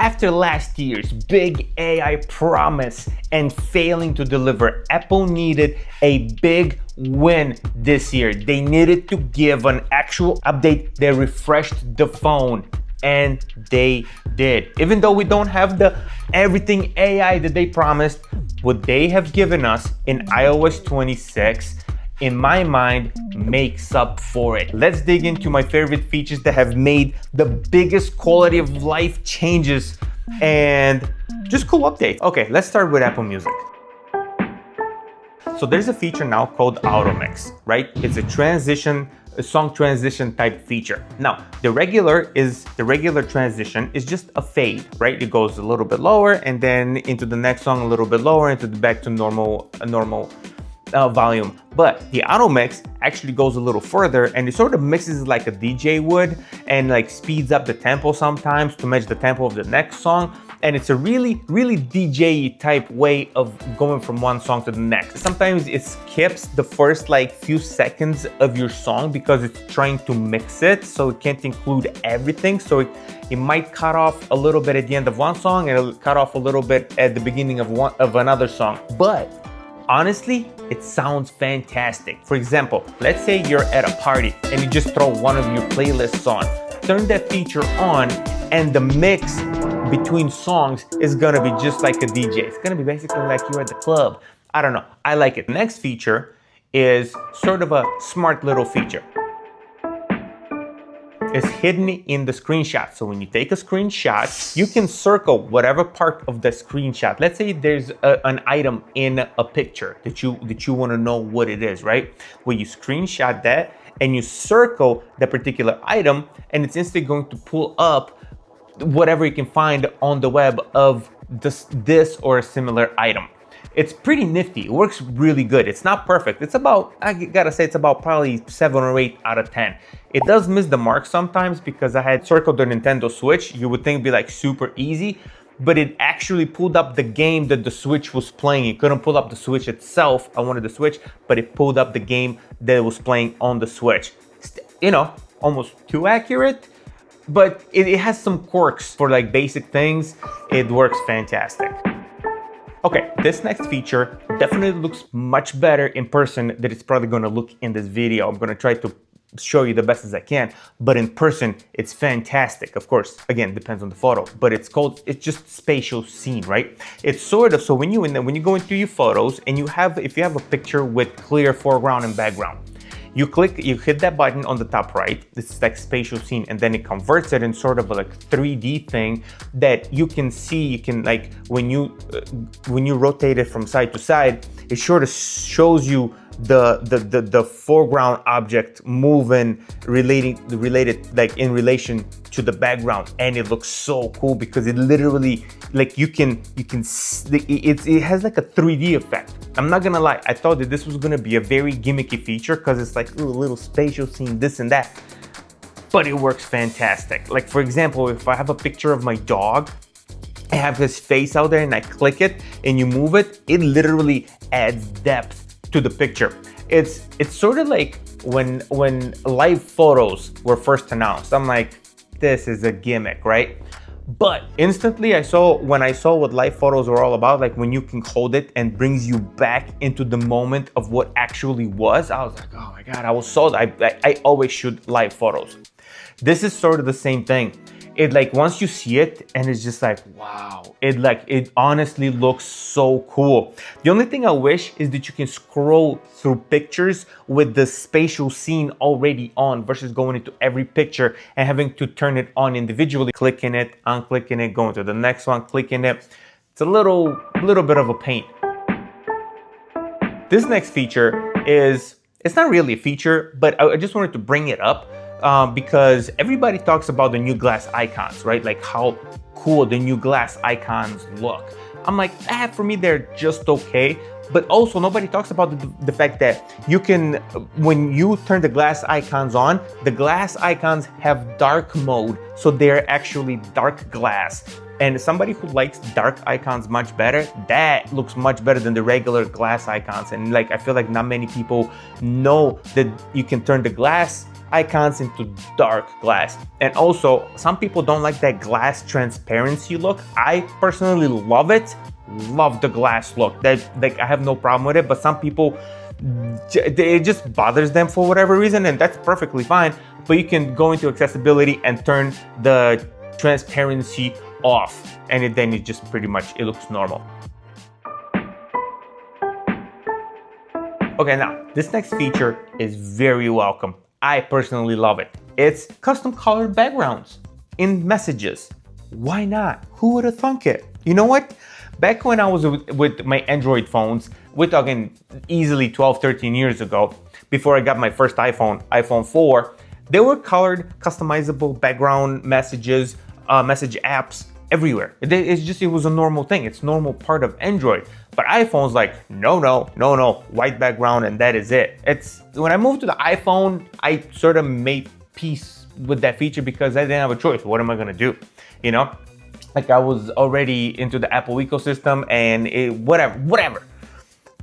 After last year's big AI promise and failing to deliver, Apple needed a big win this year. They needed to give an actual update that refreshed the phone, and they did. Even though we don't have the everything AI that they promised, what they have given us in iOS 26, in my mind, makes up for it. Let's dig into my favorite features that have made the biggest quality of life changes and just cool updates. Okay, let's start with Apple Music. So there's a feature now called Auto Mix, right? It's a song transition type feature. Now, the regular transition is just a fade, right? It goes a little bit lower and then into the next song a little bit lower, into the back to normal volume. But the auto mix actually goes a little further and it sort of mixes like a DJ would and like speeds up the tempo sometimes to match the tempo of the next song. And it's a really DJ type way of going from one song to the next. Sometimes it skips the first like few seconds of your song because it's trying to mix it, so it can't include everything. So it might cut off a little bit at the end of one song and it'll cut off a little bit at the beginning of another song. But honestly, it sounds fantastic. For example, let's say you're at a party and you just throw one of your playlists on. Turn that feature on and the mix between songs is gonna be just like a DJ. It's gonna be basically like you're at the club. I don't know, I like it. The next feature is sort of a smart little feature. It's hidden in the screenshot. So when you take a screenshot, you can circle whatever part of the screenshot. Let's say there's an item in a picture that you want to know what it is, right? Well, you screenshot that and you circle the particular item, and it's instantly going to pull up whatever you can find on the web of this or a similar item. It's pretty nifty. It works really good. It's not perfect. It's about, I gotta say, it's about probably 7 or 8 out of 10. It does miss the mark sometimes because I had circled the Nintendo Switch. You would think it'd be like super easy, but it actually pulled up the game that the Switch was playing. It couldn't pull up the Switch itself. I wanted the Switch, but it pulled up the game that it was playing on the Switch. You know, almost too accurate, but it has some quirks for like basic things. It works fantastic. Okay, this next feature definitely looks much better in person than it's probably gonna look in this video. I'm gonna try to show you the best as I can, but in person, it's fantastic. Of course, again, depends on the photo, but it's just Spatial Scene, right? It's sort of, so when you go into your photos and if you have a picture with clear foreground and background, you hit that button on the top right. This is like Spatial Scene, and then it converts it in sort of like 3D thing that you can see. You can like when you rotate it from side to side, it sort of shows you the foreground object moving related like in relation to the background, and it looks so cool because it literally like you can it has like a 3D effect. I'm not gonna lie, I thought that this was gonna be a very gimmicky feature because it's like, ooh, a little spatial scene, this and that, but it works fantastic. Like for example, if I have a picture of my dog, I have his face out there and I click it and you move it, it literally adds depth to the picture. It's sort of like when live photos were first announced. I'm like, this is a gimmick, right? But instantly when I saw what live photos were all about, like when you can hold it and brings you back into the moment of what actually was, I was like, oh my God, I was sold. I always shoot live photos. This is sort of the same thing. It like once you see it and it's just like, wow, it honestly looks so cool. The only thing I wish is that you can scroll through pictures with the Spatial Scene already on versus going into every picture and having to turn it on individually, clicking it, unclicking it, going to the next one, clicking it. It's a little bit of a pain. This next feature it's not really a feature, but I just wanted to bring it up. Because everybody talks about the new glass icons, right? Like how cool the new glass icons look. I'm like, for me, they're just okay. But also nobody talks about the fact that you can, when you turn the glass icons on, the glass icons have dark mode. So they're actually dark glass. And somebody who likes dark icons much better, that looks much better than the regular glass icons. And like, I feel like not many people know that you can turn the glass icons into dark glass. And also, some people don't like that glass transparency look. I personally love it. Love the glass look. Like, I have no problem with it, but some people, it just bothers them for whatever reason, and that's perfectly fine. But you can go into accessibility and turn the transparency off, and then it just pretty much, it looks normal. Okay, now this next feature is very welcome. I personally love it. It's custom colored backgrounds in messages. Why not? Who would have thunk it? You know what? Back when I was with my Android phones, we're talking easily 12, 13 years ago, before I got my first iPhone, iPhone 4, there were colored, customizable background messages, message apps everywhere. It was a normal thing. It's a normal part of Android. But iPhone's like, no, white background and that is it. When I moved to the iPhone, I sort of made peace with that feature because I didn't have a choice. What am I gonna do? You know? Like, I was already into the Apple ecosystem and whatever.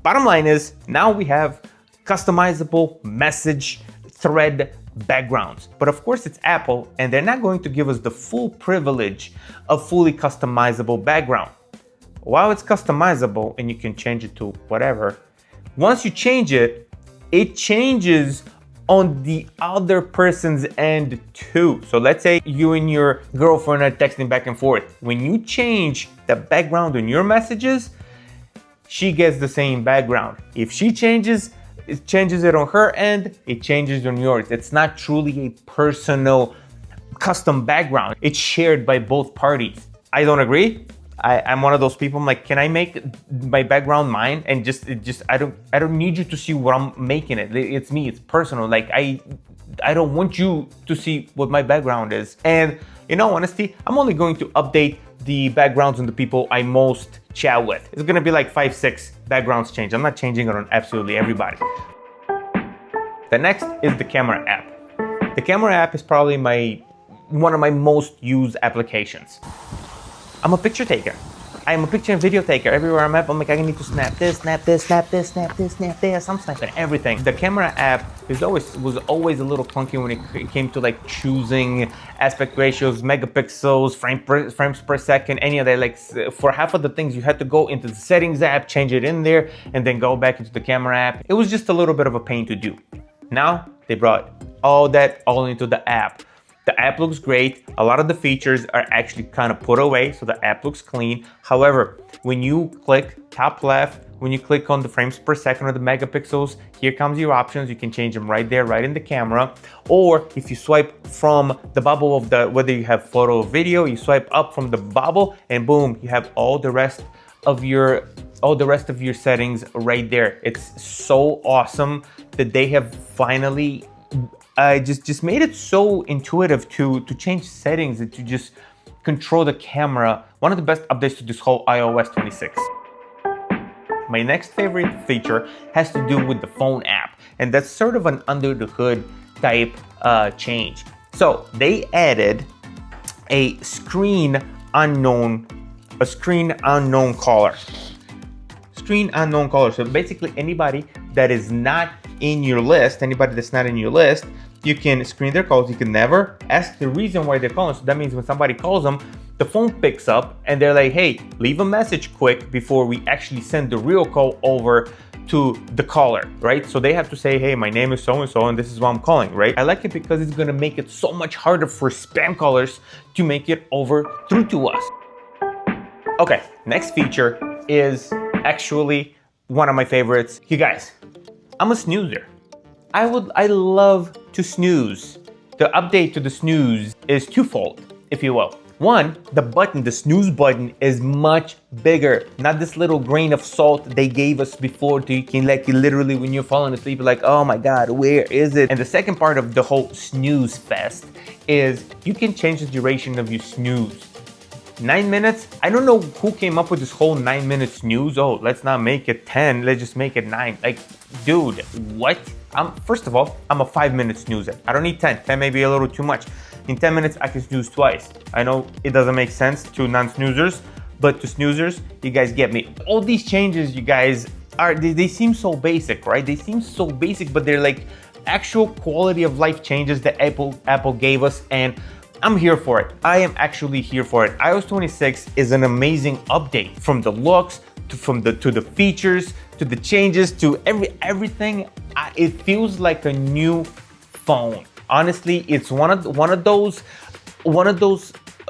Bottom line is, now we have customizable message thread backgrounds. But of course it's Apple, and they're not going to give us the full privilege of fully customizable background. While it's customizable and you can change it to whatever, once you change it, it changes on the other person's end too. So let's say you and your girlfriend are texting back and forth. When you change the background on your messages, she gets the same background. If she changes it on her end, it changes on yours. It's not truly a personal custom background. It's shared by both parties. I don't agree. I'm one of those people. I'm like, can I make my background mine? And I don't need you to see what I'm making it. It's me, it's personal. Like, I don't want you to see what my background is. And in all honesty, I'm only going to update the backgrounds on the people I most chat with. It's gonna be like 5, 6 backgrounds change. I'm not changing it on absolutely everybody. The next is the camera app. The camera app is probably one of my most used applications. I'm a picture taker. I'm a picture and video taker. Everywhere I'm at, I'm like, I need to snap this, snap this, snap this, snap this, snap this. I'm snapping everything. The camera app was always a little clunky when it came to like choosing aspect ratios, megapixels, frames per second, any of that. Like, for half of the things, you had to go into the settings app, change it in there, and then go back into the camera app. It was just a little bit of a pain to do. Now they brought all that into the app. The app looks great. A lot of the features are actually kind of put away, so the app looks clean. However, when you click top left, when you click on the frames per second or the megapixels, here comes your options. You can change them right there, right in the camera. Or if you swipe from the bubble of whether you have photo or video, you swipe up from the bubble and boom, you have all the rest of your settings right there. It's so awesome that they have finally just made it so intuitive to change settings and to just control the camera. One of the best updates to this whole iOS 26. My next favorite feature has to do with the phone app, and that's sort of an under the hood type change. So they added a screen unknown caller. Screen unknown caller. So basically anybody that is not in your list, you can screen their calls. You can never ask the reason why they're calling. So that means when somebody calls them, the phone picks up and they're like, hey, leave a message quick before we actually send the real call over to the caller, right? So they have to say, hey, my name is so-and-so and this is why I'm calling, right? I like it because it's gonna make it so much harder for spam callers to make it over through to us. Okay, next feature is actually one of my favorites. You guys, I'm a snoozer. I love to snooze. The update to the snooze is twofold, if you will. One, the snooze button is much bigger. Not this little grain of salt they gave us before to you can like literally when you're falling asleep, you're like, oh my God, where is it? And the second part of the whole snooze fest is you can change the duration of your snooze. 9 minutes? I don't know who came up with this whole 9-minute snooze. Oh, let's not make it 10, let's just make it 9. Like, dude, what? First of all, I'm a 5-minute snoozer. I don't need 10. 10 may be a little too much. In 10 minutes, I can snooze twice. I know it doesn't make sense to non-snoozers, but to snoozers, you guys get me. All these changes, you guys, they seem so basic, right? They seem so basic, but they're like actual quality of life changes that Apple gave us, and I'm here for it. I am actually here for it. iOS 26 is an amazing update, from the looks to the features to the changes to everything. It feels like a new phone. Honestly, it's one of those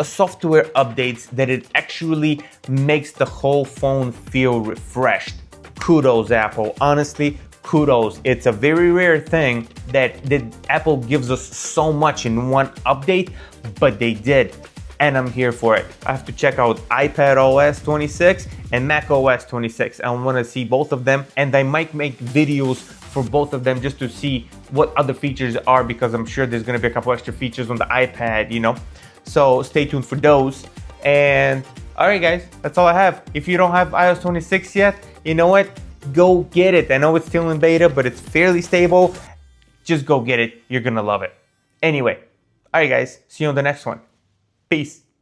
software updates that it actually makes the whole phone feel refreshed. Kudos, Apple. Honestly, kudos. It's a very rare thing that Apple gives us so much in one update, but they did, and I'm here for it. I have to check out iPad OS 26 and Mac OS 26. I want to see both of them, and I might make videos for both of them just to see what other features are, because I'm sure there's going to be a couple extra features on the iPad, you know. So stay tuned for those. And all right, guys, that's all I have. If you don't have iOS 26 yet, you know what? Go get it. I know it's still in beta, but it's fairly stable. Just go get it. You're gonna love it. Anyway, all right, guys, see you on the next one. Peace.